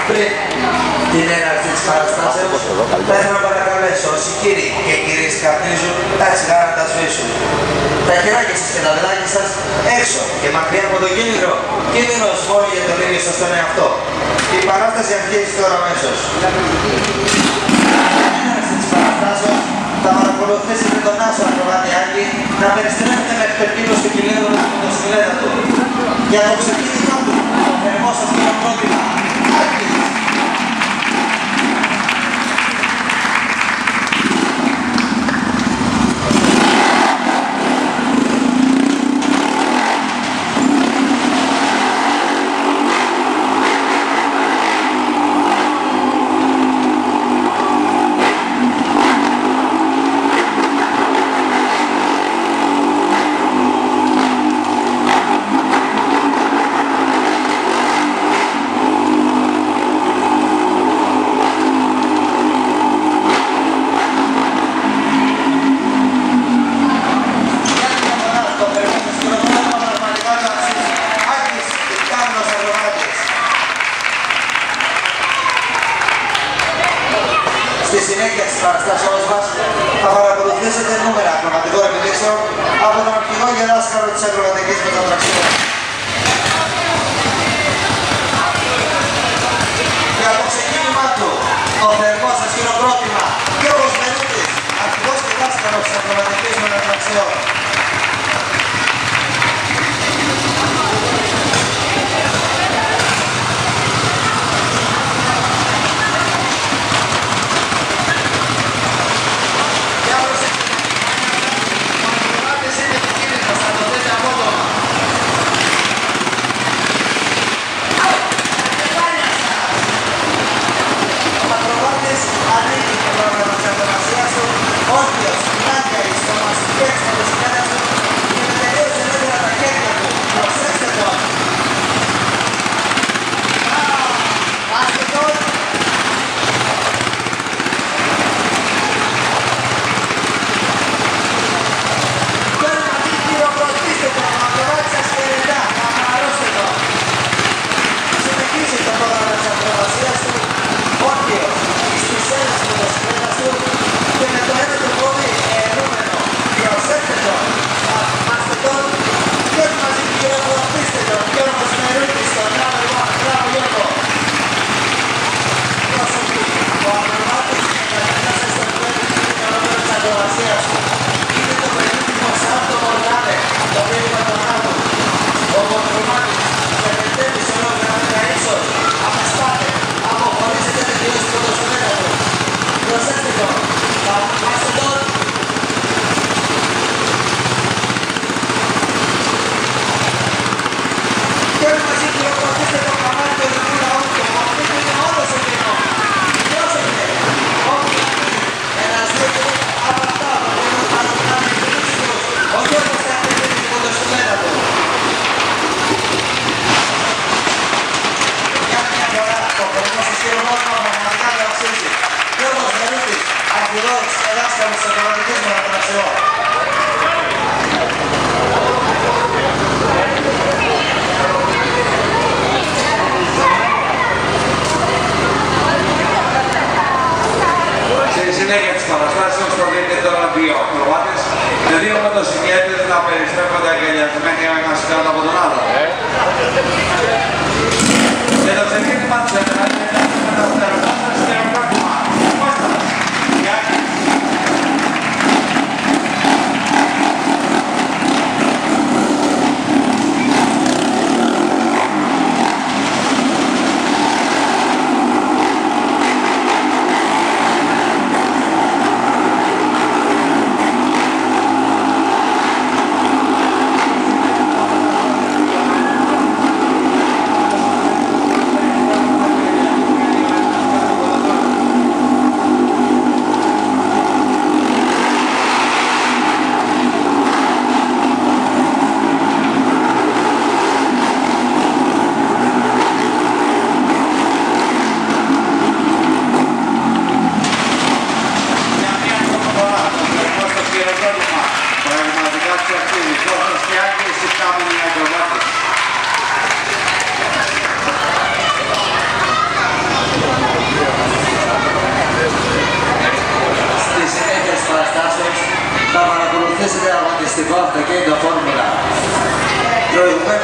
Πριν την έναρξη της παραστάσεως, θα ήθελα να παρακαλέσω όσοι κύριοι και κυρίες καπνίζουν τα τσιγάρα να τα σβήσουν. Τα χεράκια σας και τα δελάκια σας έξω και μακριά από το κίνητρο. Κίνδυνος μόνο για τον ίδιο σας τον εαυτό. Η παράσταση αρχίζει τώρα αμέσως. Την έναρξη της παραστάσεως θα παρακολουθήσετε τον Άσο Ακροβατιάκη να περιστρέφεται μέχρι το κύριο του κυλίδου με το σκυλέτα του. Για το ξεκίνημα του, το θερμό σας χειροκρότημα. Στη συνέχεια της παραστάσεως μας θα παρακολουθήσετε νούμερα ακροματικών επιδείξεων από τον αρχηγό και δάσκαλο της ακροβατικής μετατραξίας. Για το ξεκίνημα του, το θερμό σας χειροκρότημα και ο Κοσμερούτης, αρχηγός και δάσκαλος της ακροβατικής μετατραξίας. Στη συνέχεια της παραστάσεως θα δείτε τώρα δύο ακροβάτες με δύο μοτοσυκλέτες να περιστρέφονται αγκαλιασμένοι ο ένας κάτω από τον άλλο. Και το ξεκίνημα της ενεργασίας είναι ένα στερεοπάσας και ένα πράγμα.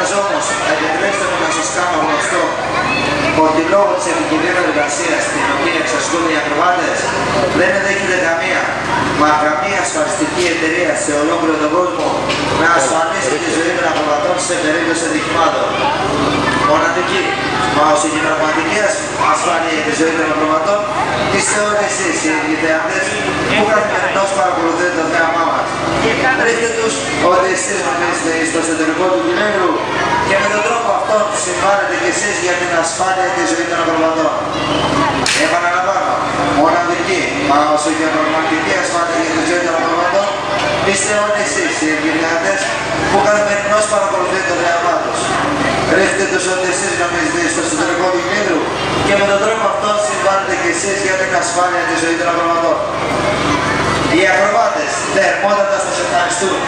Κλείνοντας όμως, επιτρέψτε μου να σας κάνω γνωστό ότι λόγω της επικινδύνου εργασίας στην οποία εξασκούνται οι ακροβάτες δεν ενδέχεται καμία ασφαλιστική εταιρεία σε ολόκληρο τον κόσμο να ασφαλίσει τη ζωή των ακροβατών σε περίπτωση ατυχημάτων. Μοναδική, μα ως η πραγματική ασφάλεια για τη ζωή των ακροβατών τις θεωρείτε εσείς οι εγγυητές που καθημερινώς παρακολουθείτε το θέαμά μας. Ρίχτε τους ότι εσείς νομίζετε στο εσωτερικό του κειμένου και με τον τρόπο αυτό συμβάλλετε κι εσείς για την ασφάλεια και τη ζωή των ακροβατών. Επαναλαμβάνω, μοναδική, μα όσο και πραγματική ασφάλεια για τη ζωή των ακροβατών είστε όλοι εσείς οι εγγυητές που καθημερινώς παρακολουθείτε το θέαμά τους. Ρίχτε τους ότι εσείς νομίζετε στο εσωτερικό του κειμένου και με τον τρόπο αυτό συμβάλλετε κι εσείς για την ασφάλεια τη ζωή των ακροβατών. Οι ακροβάτες θερμότατα σας ευχαριστούν.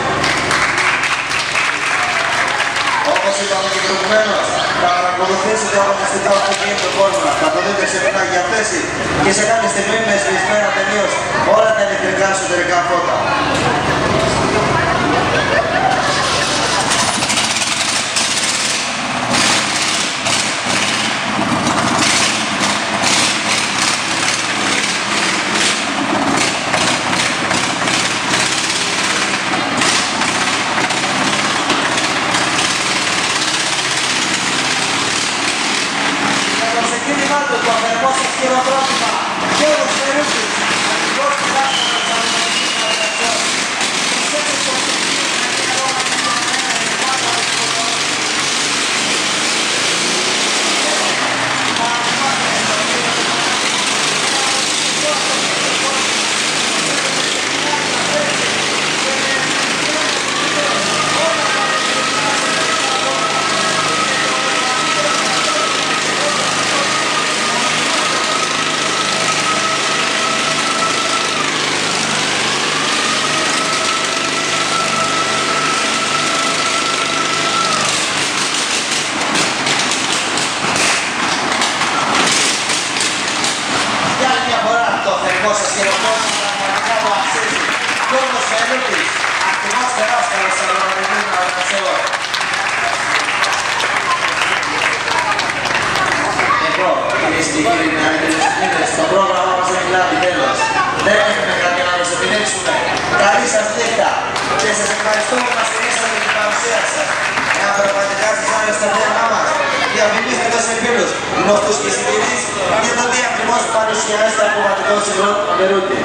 Όπως είπαμε και προηγουμένως, θα παρακολουθήσετε αγωνιστικά αυτοκίνητο φόρμουλα, θα το δείτε ξεπνά για θέση και σε κάποια στιγμή με σβησμένα τελείως όλα τα ηλεκτρικά εσωτερικά φώτα. Το αφαιρμό σας χειροκρότημα και όλους τους περίπτους ακριβώς του λάθος να σας χειροκρότημα πραγματικά μου αξίζει. Κόντος Μελούτης, ακτιμός τεράσταλος αγρονομικών οργανωσιών. Λοιπόν, κυρίες και κύριοι, με αγγελιστικίδες, το πρόγραμμα μας έχει λάβει τέλος. Δεν έχουμε κάτι να μας επιλέξουμε. Καλή σας νύχτα και σας ευχαριστώ που μας στηρίσατε την παρουσία σας. Εάν πραγματικά σας άρεσε το θέμα μας, διαφημίστε σε φίλους, γνωστούς και συγγενείς για το τι ακριβώς παρουσιάζει το ακροματικό σύλλογο Μελούτη.